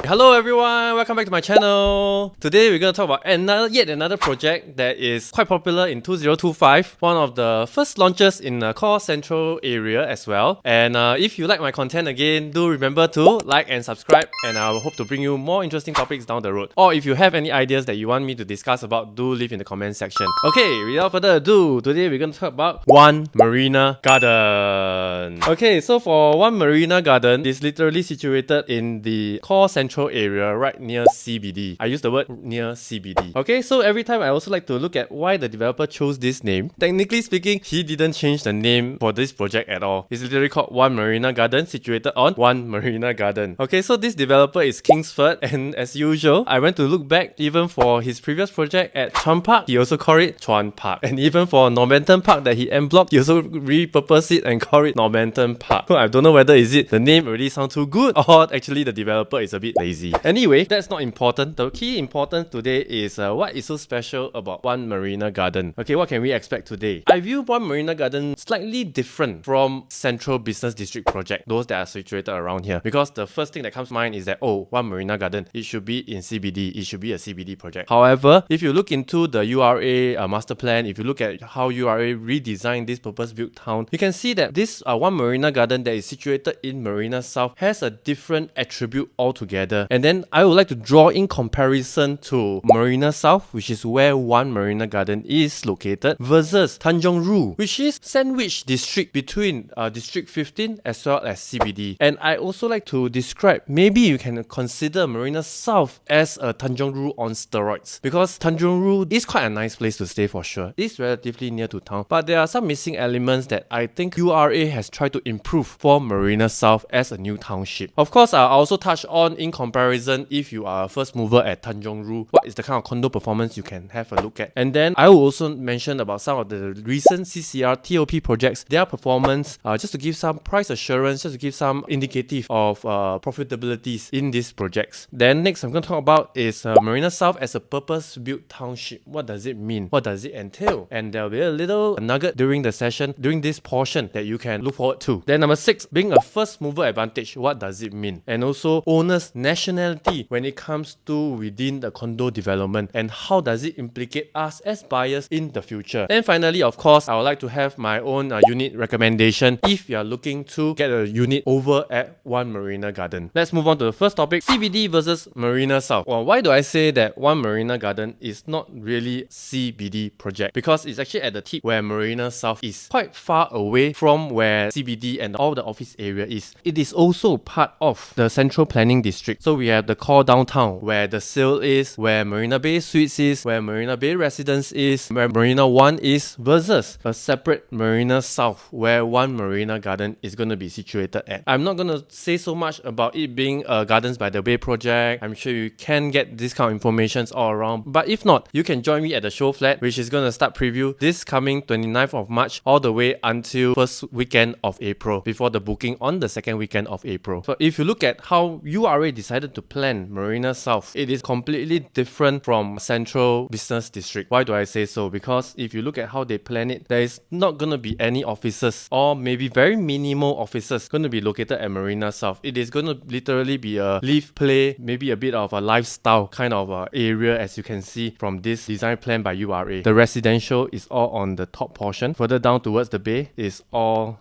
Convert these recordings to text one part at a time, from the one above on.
Hello everyone, welcome back to my channel. Today we're going to talk about yet another project that is quite popular in 2025. One of the first launches in the core central area as well. And if you like my content again, do remember to like and subscribe, and I will hope to bring you more interesting topics down the road. Or if you have any ideas that you want me to discuss about, do leave in the comment section. Okay, without further ado, today we're going to talk about One Marina Garden. Okay, so for One Marina Garden, it's literally situated in the core central area right near CBD. I use the word near CBD. Okay, so every time I also like to look at why the developer chose this name. Technically speaking, he didn't change the name for this project at all. It's literally called One Marina Garden, situated on One Marina Garden. Okay, so this developer is Kingsford, and as usual, I went to look back even for his previous project at Chuan Park, he also called it Chuan Park. And even for Normanton Park that he en-blocked, he also repurposed it and called it Normanton Park. So I don't know whether is it the name already sound too good or actually the developer is a bit lazy. Anyway, that's not important. The key important today is what is so special about One Marina Garden. Okay, what can we expect today? I view One Marina Garden slightly different from Central Business District project, those that are situated around here. Because the first thing that comes to mind is that, oh, One Marina Garden, it should be in CBD, it should be a CBD project. However, if you look into the URA master plan, if you look at how URA redesigned this purpose-built town, you can see that this One Marina Garden that is situated in Marina South has a different attribute altogether. And then I would like to draw in comparison to Marina South, which is where One Marina Garden is located, versus Tanjong Ru, which is sandwich district between District 15 as well as CBD. And I also like to describe, maybe you can consider Marina South as a Tanjong Ru on steroids, because Tanjong Ru is quite a nice place to stay for sure. It's relatively near to town, but there are some missing elements that I think URA has tried to improve for Marina South as a new township. Of course, I'll also touch on in comparison, if you are a first mover at Tanjong Ru, what is the kind of condo performance you can have a look at. And then I will also mention about some of the recent CCR TOP projects, their performance, just to give some price assurance, just to give some indicative of profitabilities in these projects. Then next I'm going to talk about is Marina South as a purpose-built township. What does it mean? What does it entail? And there'll be a little nugget during the session, during this portion, that you can look forward to. Then number 6, being a first mover advantage, what does it mean? And also owner's nationality when it comes to within the condo development, and how does it implicate us as buyers in the future. Then finally, of course, I would like to have my own unit recommendation if you are looking to get a unit over at One Marina Garden. Let's move on to the first topic, CBD versus Marina South. Well, why do I say that One Marina Garden is not really CBD project? Because it's actually at the tip where Marina South is quite far away from where CBD and all the office area is. It is also part of the Central Planning District. So we have the core downtown where the sale is, where Marina Bay Suites is, where Marina Bay Residence is, where Marina One is, versus a separate Marina South where One Marina Garden is going to be situated at. I'm not going to say so much about it being a Gardens by the Bay project. I'm sure you can get this kind of information all around. But if not, you can join me at the show flat, which is going to start preview this coming 29th of March all the way until first weekend of April, before the booking on the second weekend of April. So if you look at how URA decided to plan Marina South, it is completely different from Central Business District. Why do I say so? Because if you look at how they plan it, there is not going to be any offices, or maybe very minimal offices going to be located at Marina South. It is going to literally be a live, play, maybe a bit of a lifestyle kind of area, as you can see from this design plan by URA. The residential is all on the top portion. Further down towards the bay is all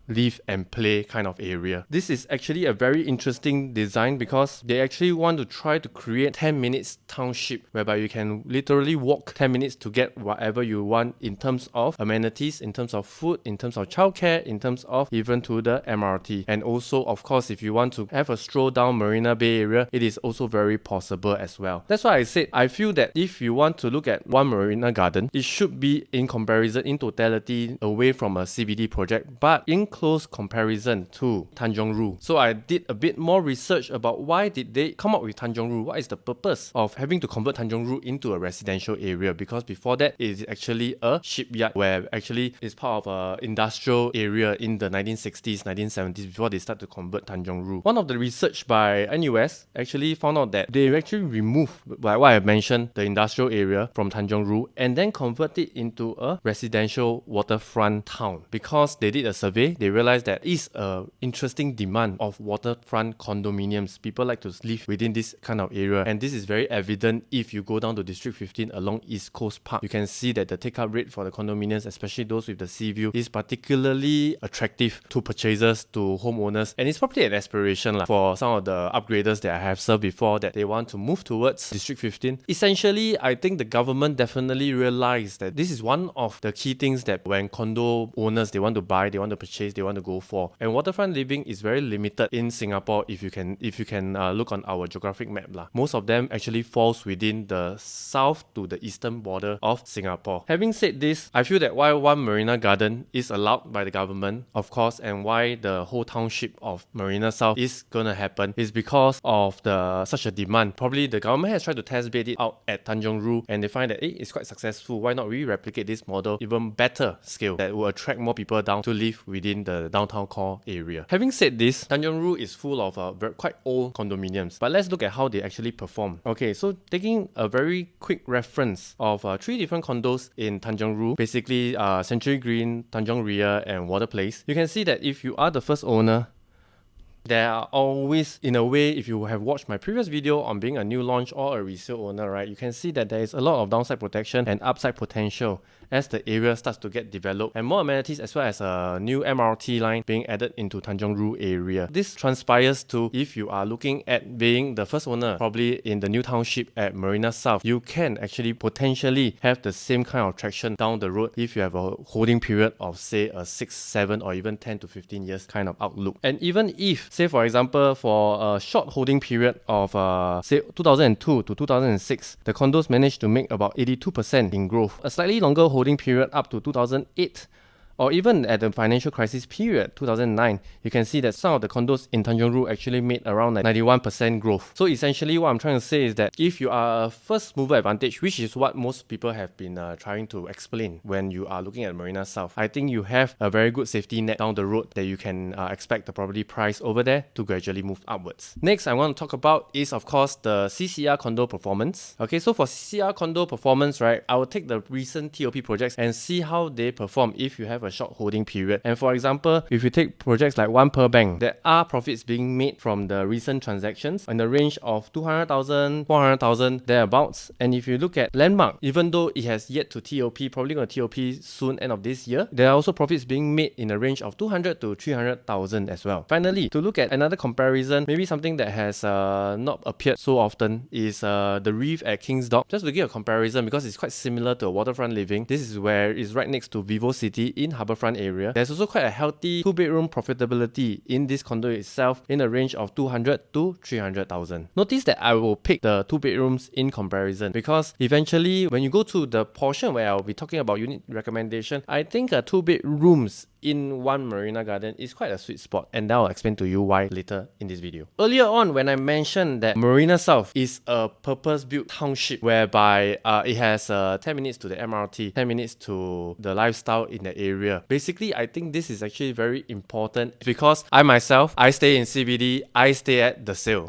live and play kind of area. This is actually a very interesting design because they actually want to try to create 10 minutes township whereby you can literally walk 10 minutes to get whatever you want in terms of amenities, in terms of food, in terms of childcare, in terms of even to the MRT. And also, of course, if you want to have a stroll down Marina Bay area, it is also very possible as well. That's why I said I feel that if you want to look at One Marina Garden, it should be in comparison, in totality, away from a CBD project, but in close comparison to Tanjong Ru. So I did a bit more research about why did they come up with Tanjong Ru. What is the purpose of having to convert Tanjong Ru into a residential area? Because before that, it is actually a shipyard where actually it's part of an industrial area in the 1960s, 1970s before they start to convert Tanjong Ru. One of the research by NUS actually found out that they actually removed, like what I mentioned, the industrial area from Tanjong Ru and then convert it into a residential waterfront town. Because they did a survey, they they realized that is a interesting demand of waterfront condominiums. People like to live within this kind of area, and this is very evident if you go down to District 15 along East Coast Park. You can see that the take-up rate for the condominiums, especially those with the sea view, is particularly attractive to purchasers, to homeowners, and it's probably an aspiration for some of the upgraders that I have served before that they want to move towards District 15. Essentially, I think the government definitely realized that this is one of the key things that when condo owners, they want to buy, they want to purchase, they want to go for. And waterfront living is very limited in Singapore if you can look on our geographic map. Most of them actually falls within the south to the eastern border of Singapore. Having said this, I feel that why One Marina Garden is allowed by the government, of course, and why the whole township of Marina South is gonna happen is because of such a demand. Probably the government has tried to test bed it out at Tanjong Ru, and they find that it's quite successful. Why not we replicate this model even better scale that will attract more people down to live within the downtown core area. Having said this, Tanjong Ru is full of quite old condominiums, but let's look at how they actually perform. Okay, so taking a very quick reference of 3 different condos in Tanjong Ru, basically Century Green, Tanjong Ria, and Water Place. You can see that if you are the first owner, there are always, in a way, if you have watched my previous video on being a new launch or a resale owner, right, you can see that there is a lot of downside protection and upside potential as the area starts to get developed, and more amenities as well as a new MRT line being added into Tanjong Ru area. This transpires to, if you are looking at being the first owner, probably in the new township at Marina South, you can actually potentially have the same kind of traction down the road if you have a holding period of say a 6, 7 or even 10 to 15 years kind of outlook. And even if, say for example, for a short holding period of say 2002 to 2006, the condos managed to make about 82% in growth. A slightly longer holding period up to 2008, or even at the financial crisis period, 2009, you can see that some of the condos in Tanjong Ru actually made around 91% growth. So essentially what I'm trying to say is that if you are a first mover advantage, which is what most people have been trying to explain when you are looking at Marina South, I think you have a very good safety net down the road that you can expect the property price over there to gradually move upwards. Next I want to talk about is of course the CCR condo performance. Okay, so for CCR condo performance, right, I will take the recent TOP projects and see how they perform if you have a short holding period. And for example, if you take projects like One Per Bank, there are profits being made from the recent transactions in the range of 200,000, 400,000 thereabouts. And if you look at Landmark, even though it has yet to TOP, probably going to TOP soon, end of this year, there are also profits being made in the range of 200 to 300,000 as well. Finally, to look at another comparison, maybe something that has not appeared so often is the Reef at King's Dock. Just to give a comparison, because it's quite similar to a waterfront living, this is where it's right next to Vivo City in Harbourfront area. There's also quite a healthy 2-bedroom profitability in this condo itself in a range of 200 to 300,000. Notice that I will pick the 2 bedrooms in comparison because eventually when you go to the portion where I'll be talking about unit recommendation, I think 2 bedrooms in One Marina Garden is quite a sweet spot, and I'll explain to you why later in this video. Earlier on, when I mentioned that Marina South is a purpose-built township whereby it has 10 minutes to the MRT, 10 minutes to the lifestyle in the area. Basically, I think this is actually very important because I myself, I stay in CBD, I stay at the sale.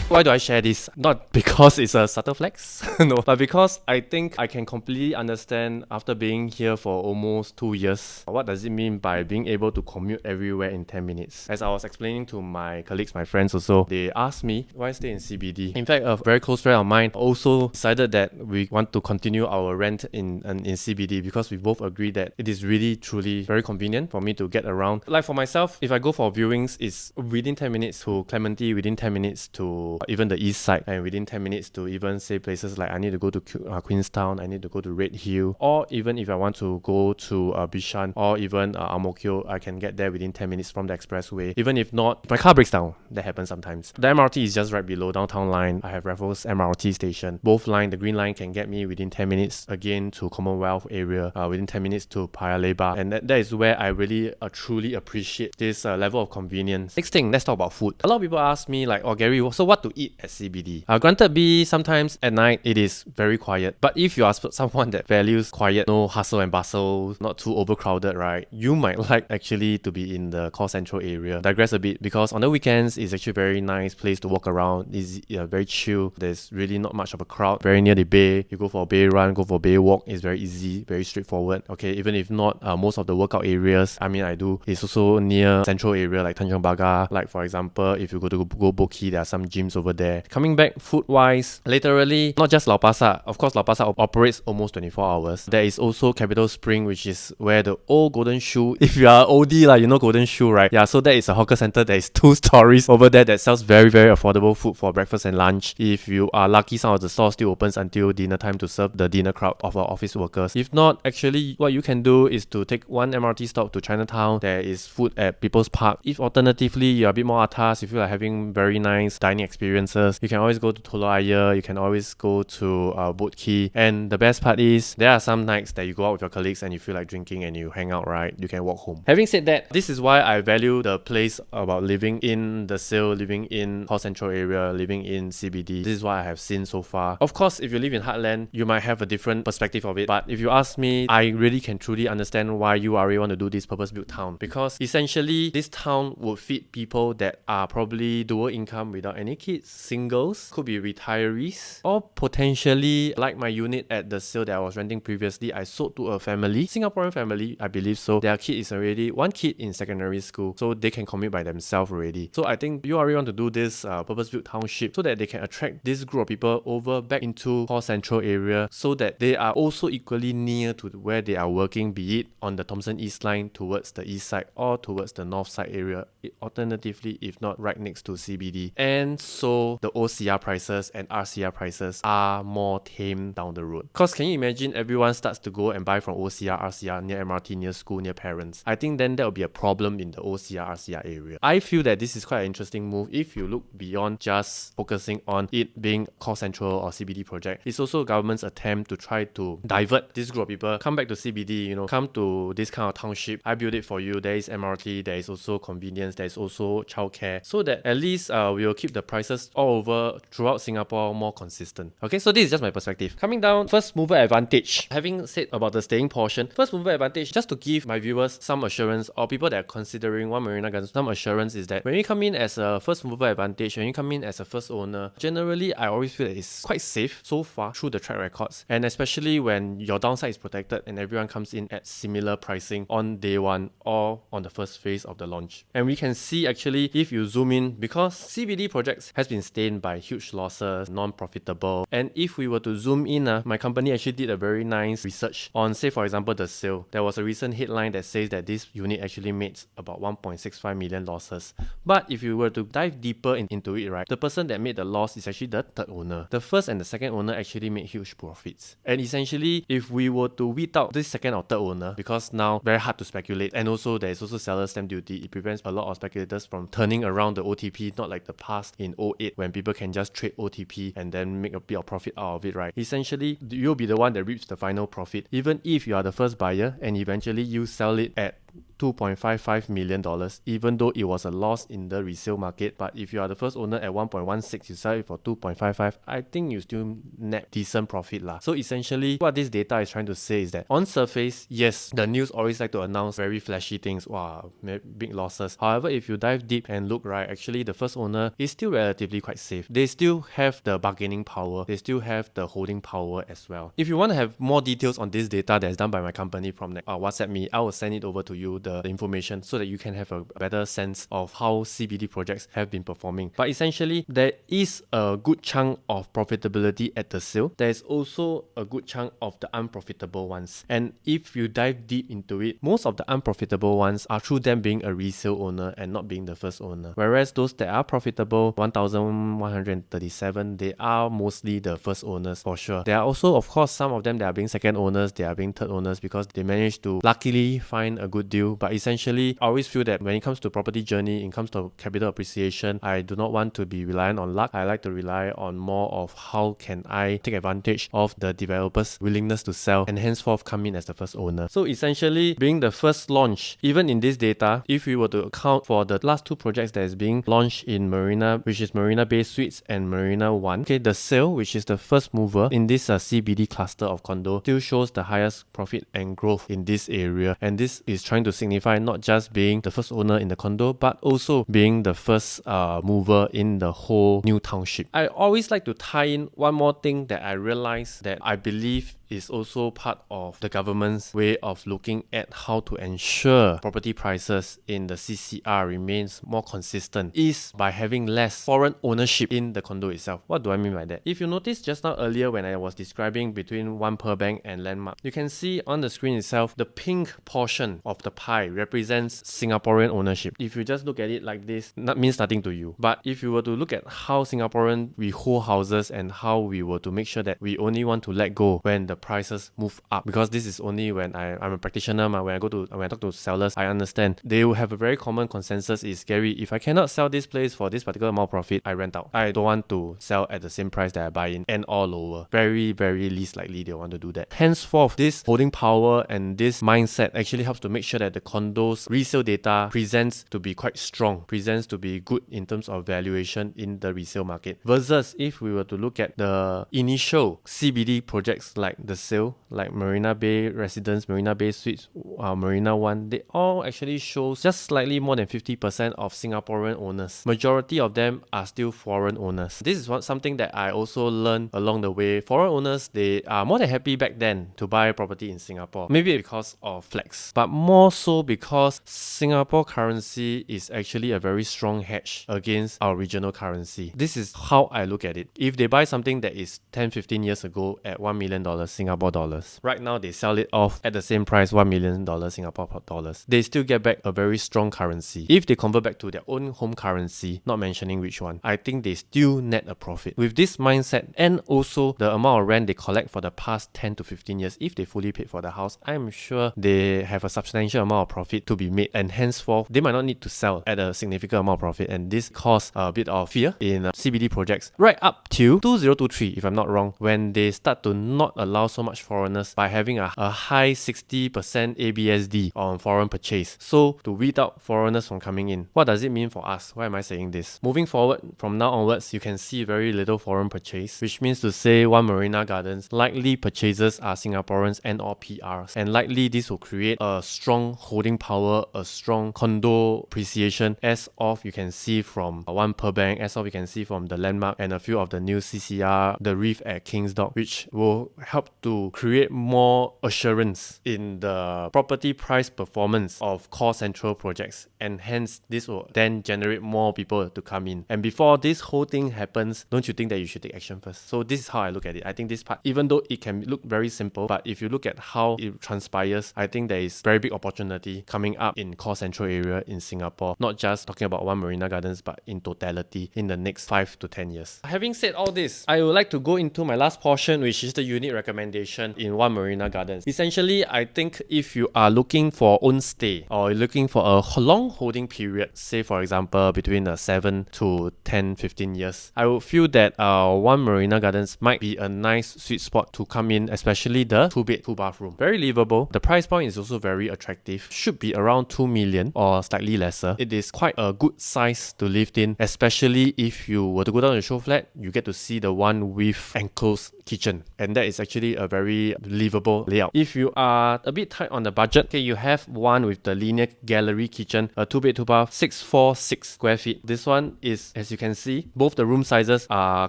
Why do I share this? Not because it's a subtle flex, no, but because I think I can completely understand after being here for almost 2 years, what does it mean by being able to commute everywhere in 10 minutes. As I was explaining to my colleagues, my friends also, they asked me, why stay in CBD? In fact, a very close friend of mine also decided that we want to continue our rent in CBD because we both agree that it is really truly very convenient for me to get around. Like for myself, if I go for viewings, it's within 10 minutes to Clementi, within 10 minutes to even the east side, and within 10 minutes to even say places like I need to go to Queenstown, I need to go to Red Hill, or even if I want to go to Bishan or even Ang Mo Kio, I can get there within 10 minutes from the expressway. Even if not, my car breaks down. That happens sometimes. The MRT is just right below downtown line. I have Raffles MRT station. Both line, the green line can get me within 10 minutes again to Commonwealth area, within 10 minutes to Paya Lebar, and that is where I really truly appreciate this level of convenience. Next thing, let's talk about food. A lot of people ask me like, oh Gary, so what to to eat at CBD. Granted be, sometimes at night it is very quiet, but if you are someone that values quiet, no hustle and bustle, not too overcrowded, right, you might like actually to be in the core central area. Digress a bit, because on the weekends it's actually a very nice place to walk around. It's very chill. There's really not much of a crowd. Very near the bay. You go for a bay run, go for a bay walk. It's very easy, very straightforward. Okay, even if not most of the workout areas, I do, it's also near central area like Tanjong Baga. Like for example, if you go to Go Boki, there are some gyms over there. Coming back food wise, literally not just Lau Pa Sat. Of course, Lau Pa Sat operates almost 24 hours. There is also Capital Spring, which is where the old Golden Shoe, if you are oldie like, you know Golden Shoe, right? Yeah, so that is a hawker center. There is 2 stories over there that sells very affordable food for breakfast and lunch. If you are lucky, some of the stores still opens until dinner time to serve the dinner crowd of our office workers. If not, actually what you can do is to take one MRT stop to Chinatown. There is food at People's Park. If alternatively you're a bit more atas, you feel like having very nice dining experiences, you can always go to Telok Ayer, you can always go to Boat Quay. And the best part is, there are some nights that you go out with your colleagues and you feel like drinking and you hang out, right? You can walk home. Having said that, this is why I value the place about living in the Sale, living in Core Central area, living in CBD. This is what I have seen so far. Of course, if you live in Heartland, you might have a different perspective of it. But if you ask me, I really can truly understand why URA want to do this purpose-built town. Because essentially, this town would feed people that are probably dual income without any kids, singles, could be retirees, or potentially like my unit at the Sale that I was renting previously, I sold to a family, Singaporean family, I believe so. Their kid is already, one kid in secondary school, so they can commute by themselves already. So I think URA want to do this purpose-built township so that they can attract this group of people over back into Core Central area, so that they are also equally near to where they are working, be it on the Thomson East line towards the east side or towards the north side area, alternatively if not right next to CBD. And so the OCR prices and RCR prices are more tame down the road. Because can you imagine everyone starts to go and buy from OCR, RCR near MRT, near school, near parents? I think then that will be a problem in the OCR, RCR area. I feel that this is quite an interesting move if you look beyond just focusing on it being Core Central or CBD project. It's also government's attempt to try to divert this group of people, come back to CBD, you know, come to this kind of township. I build it for you. There is MRT, there is also convenience, there is also childcare, so that at least we will keep the prices all over throughout Singapore more consistent. Okay, so this is just my perspective. Coming down, first mover advantage. Having said about the staying portion, first mover advantage, just to give my viewers some assurance, or people that are considering One Marina Garden some assurance, is that when you come in as a first mover advantage, when you come in as a first owner, generally I always feel that it's quite safe so far through the track records, and especially when your downside is protected and everyone comes in at similar pricing on day one or on the first phase of the launch. And we can see actually, if you zoom in, because CBD projects has been stained by huge losses, non-profitable, and if we were to zoom in, my company actually did a very nice research on, say for example, the Sale. There was a recent headline that says that this unit actually made about 1.65 million losses. But if you were to dive deeper into it, right, the person that made the loss is actually the third owner. The first and the second owner actually made huge profits. And essentially, if we were to weed out this second or third owner, because now very hard to speculate, and also there is also seller stamp duty, it prevents a lot of speculators from turning around the OTP, not like the past in 08 when people can just trade OTP and then make a bit of profit out of it, right? Essentially, you'll be the one that reaps the final profit, even if you are the first buyer and eventually you sell it at $2.55 million, even though it was a loss in the resale market. But if you are the first owner at 1.16, you sell it for 2.55, I think you still net decent profit lah. So essentially, what this data is trying to say is that on surface, yes, the news always like to announce very flashy things, wow, big losses. However, if you dive deep and look, right, actually the first owner is still relatively quite safe. They still have the bargaining power, they still have the holding power as well. If you want to have more details on this data that's done by my company from WhatsApp me, I will send it over to you, the information, so that you can have a better sense of how CBD projects have been performing. But essentially, there is a good chunk of profitability at the Sale. There is also a good chunk of the unprofitable ones. And if you dive deep into it, most of the unprofitable ones are through them being a resale owner and not being the first owner. Whereas those that are profitable, 1,137, they are mostly the first owners for sure. There are also, of course, some of them that are being second owners, they are being third owners because they managed to luckily find a good deal. But essentially, I always feel that when it comes to property journey, it comes to capital appreciation, I do not want to be reliant on luck. I like to rely on more of how can I take advantage of the developer's willingness to sell and henceforth come in as the first owner. So essentially, being the first launch, even in this data, if we were to account for the last two projects that is being launched in Marina, which is Marina Bay Suites and Marina 1, okay, the sale, which is the first mover in this CBD cluster of condo, still shows the highest profit and growth in this area. And this is trying to signify not just being the first owner in the condo, but also being the first mover in the whole new township. I always like to tie in one more thing that I realized that I believe is also part of the government's way of looking at how to ensure property prices in the CCR remains more consistent is by having less foreign ownership in the condo itself. What do I mean by that? If you notice just now earlier when I was describing between One Per Bank and Landmark, you can see on the screen itself the pink portion of the pie represents Singaporean ownership. If you just look at it like this, that means nothing to you. But if you were to look at how Singaporean we hold houses and how we were to make sure that we only want to let go when the prices move up, because this is only when I'm a practitioner, when I talk to sellers, I understand they will have a very common consensus is, Gary, if I cannot sell this place for this particular amount of profit, I rent out. I don't want to sell at the same price that I buy in and or lower. Very, very least likely they want to do that. Henceforth, this holding power and this mindset actually helps to make sure that the condos resale data presents to be quite strong, presents to be good in terms of valuation in the resale market. Versus if we were to look at the initial CBD projects like the sale, like Marina Bay Residence, Marina Bay Suites, Marina 1, they all actually shows just slightly more than 50% of Singaporean owners. Majority of them are still foreign owners. This is something that I also learned along the way. Foreign owners, they are more than happy back then to buy property in Singapore. Maybe because of flex, but more so because Singapore currency is actually a very strong hedge against our regional currency. This is how I look at it. If they buy something that is 10-15 years ago at $1 million Singapore dollars, right now they sell it off at the same price, $1 million Singapore dollars, they still get back a very strong currency. If they convert back to their own home currency, not mentioning which one, I think they still net a profit. With this mindset and also the amount of rent they collect for the past 10 to 15 years, if they fully paid for the house, I'm sure they have a substantial amount of profit to be made, and henceforth they might not need to sell at a significant amount of profit, and this caused a bit of fear in CBD projects right up till 2023, if I'm not wrong, when they start to not allow so much foreigners by having a high 60% ABSD on foreign purchase, so to weed out foreigners from coming in. What does it mean for us? Why am I saying this? Moving forward, from now onwards, you can see very little foreign purchase, which means to say One Marina Gardens likely purchasers are Singaporeans and or PRs, and likely this will create a strong holding power, a strong condo appreciation, as of you can see from One Per Bank, as of you can see from the Landmark and a few of the new CCR, the Reef at King's Dock, which will help to create more assurance in the property price performance of core central projects, and hence this will then generate more people to come in. And before this whole thing happens, don't you think that you should take action first? So this is how I look at it. I think this part, even though it can look very simple, but if you look at how it transpires, I think there is very big opportunity coming up in core central area in Singapore, not just talking about One Marina Gardens, but in totality in the next 5 to 10 years. Having said all this, I would like to go into my last portion, which is the unit recommendation in One Marina Gardens. Essentially, I think if you are looking for own stay or looking for a long holding period, say for example between 7 to 10, 15 years, I would feel that One Marina Gardens might be a nice sweet spot to come in, especially the 2-bed, 2-bathroom. Very livable. The price point is also very attractive. Should be around 2 million or slightly lesser. It is quite a good size to live in, especially if you were to go down to the show flat, you get to see the one with enclosed kitchen, and that is actually a very livable layout. If you are a bit tight on the budget, okay, you have one with the linear gallery kitchen, a 2-bed 2-bath, 646 square feet. This one is, as you can see, both the room sizes are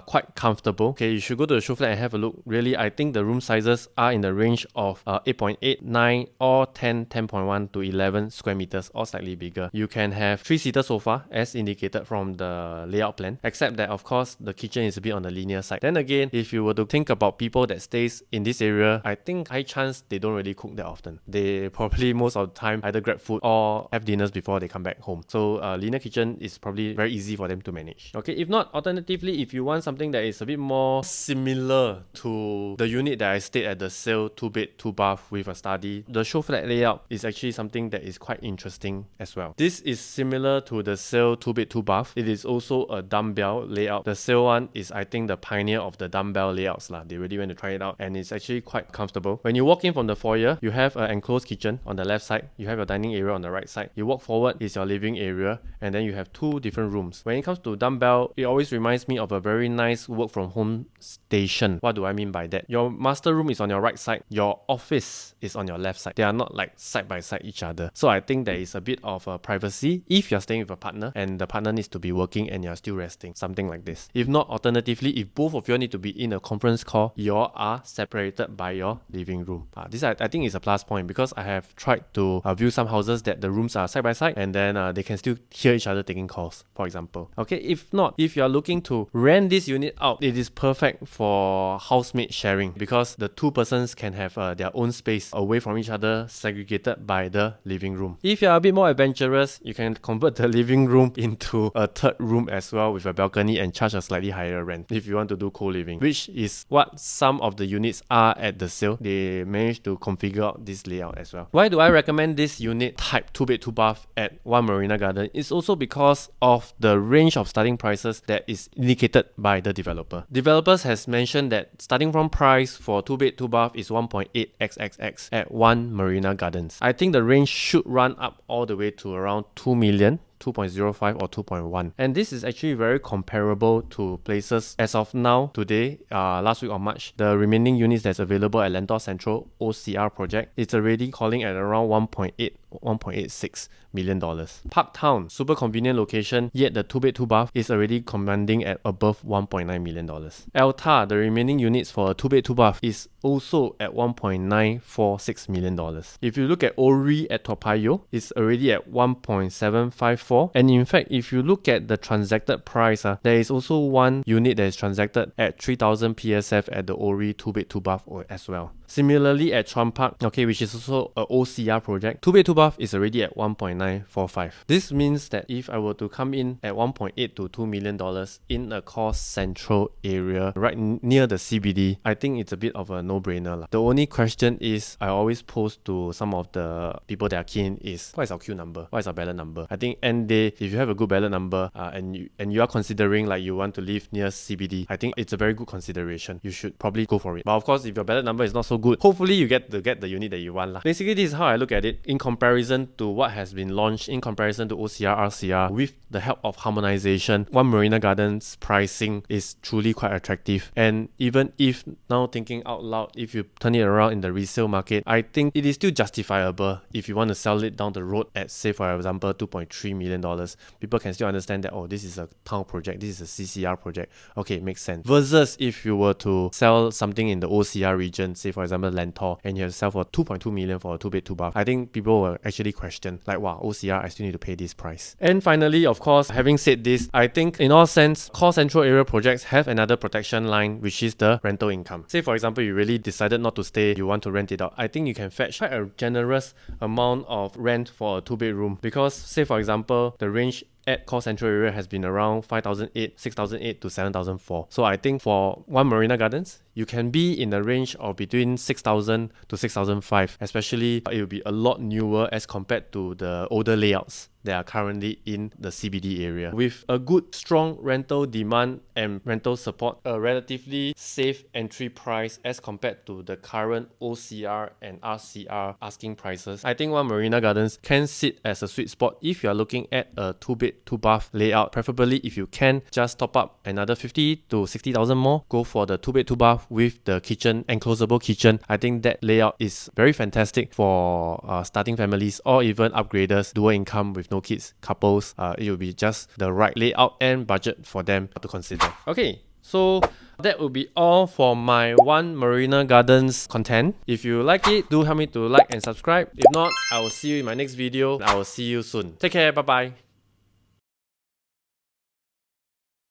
quite comfortable. Okay, you should go to the show flat and have a look. Really, I think the room sizes are in the range of 8.8, 9 or 10, 10.1 to 11 square meters or slightly bigger. You can have 3-seater sofa as indicated from the layout plan, except that of course the kitchen is a bit on the linear side. Then again, if you were to think about people that stays in in this area, I think high chance they don't really cook that often. They probably most of the time either grab food or have dinners before they come back home. So linear kitchen is probably very easy for them to manage. Okay, if not, alternatively, if you want something that is a bit more similar to the unit that I stayed at, the sale 2-bed 2-bath with a study, the show flat layout is actually something that is quite interesting as well. This is similar to the sale 2-bed 2-bath. It is also a dumbbell layout. The sale one is, I think, the pioneer of the dumbbell layouts lah. They really went to try it out and it's actually quite comfortable. When you walk in from the foyer, you have an enclosed kitchen on the left side. You have your dining area on the right side. You walk forward is your living area, and then you have 2 different rooms. When it comes to dumbbell, it always reminds me of a very nice work from home station. What do I mean by that? Your master room is on your right side. Your office is on your left side. They are not like side by side each other. So I think there is a bit of privacy if you're staying with a partner and the partner needs to be working and you're still resting. Something like this. If not, alternatively, if both of you need to be in a conference call, you are separated by your living room. This I think is a plus point because I have tried to view some houses that the rooms are side by side and then they can still hear each other taking calls, for example. Okay, if not, if you're looking to rent this unit out, it is perfect for housemate sharing because the 2 persons can have their own space away from each other, segregated by the living room. If you're a bit more adventurous, you can convert the living room into a 3rd room as well with a balcony and charge a slightly higher rent if you want to do co-living, which is what some of the units are at the sale. They managed to configure out this layout as well. Why do I recommend this unit type 2-bed 2-bath at One Marina Garden? It's also because of the range of starting prices that is indicated by the developer. Developers has mentioned that starting from price for 2-bed 2-bath is 1.8xxx at One Marina Gardens. I think the range should run up all the way to around 2 million. 2.05 or 2.1, and this is actually very comparable to places as of now today, last week of March. The remaining units that's available at Lentor Central OCR project, it's already calling at around 1.86 million dollars. Parktown, super convenient location, yet the 2-bed 2-bath is already commanding at above 1.9 million dollars. Alta, the remaining units for a 2-bed 2-bath is also at 1.946 million dollars. If you look at Ori at Toa Payoh, it's already at 1.754, and in fact, if you look at the transacted price, there is also one unit that is transacted at 3,000 PSF at the Ori 2-bed 2-bath as well. Similarly at Chuan Park, okay, which is also a OCR project, 2-bed 2-bath is already at 1.945. This means that if I were to come in at 1.8 to 2 million dollars in a cost central area right near the CBD, I think it's a bit of a no-brainer. The only question is I always pose to some of the people that are keen is, what is our queue number? What is our ballot number? I think end day, if you have a good ballot number and you are considering like you want to live near CBD, I think it's a very good consideration. You should probably go for it. But of course, if your ballot number is not so good, hopefully you get the unit that you want lah. Basically, this is how I look at it in comparison to what has been launched, in comparison to OCR, RCR. With the help of harmonization, One Marina Garden's pricing is truly quite attractive. And even if now thinking out loud, if you turn it around in the resale market, I think it is still justifiable if you want to sell it down the road at, say for example, 2.3 million dollars. People can still understand that, oh, this is a town project, this is a CCR project. Okay, makes sense. Versus if you were to sell something in the OCR region, say for example Lentor, and you have to sell for 2.2 million for a 2-bed 2-bath, I think people will actually question like, wow, OCR, I still need to pay this price. And finally, of course, having said this, I think in all sense, core central area projects have another protection line, which is the rental income. Say for example, you really decided not to stay, you want to rent it out. I think you can fetch quite a generous amount of rent for a 2-bedroom because, say for example, the range at core central area has been around 5,008, 6,008 to 7,004. So I think for One Marina Gardens, you can be in the range of between 6,000 to 6,005. Especially, it will be a lot newer as compared to the older layouts that are currently in the CBD area. With a good, strong rental demand and rental support, a relatively safe entry price as compared to the current OCR and RCR asking prices, I think One Marina Gardens can sit as a sweet spot if you are looking at a 2-bed 2-bath layout. Preferably, if you can, just top up another 50 to 60,000 more. Go for the 2-bed 2-bath with the kitchen, enclosable kitchen. I think that layout is very fantastic for starting families or even upgraders, dual income with no kids, couples. It will be just the right layout and budget for them to consider. Okay, so that will be all for my One Marina Gardens content. If you like it, do help me to like and subscribe. If not, I will see you in my next video. I will see you soon. Take care, bye bye.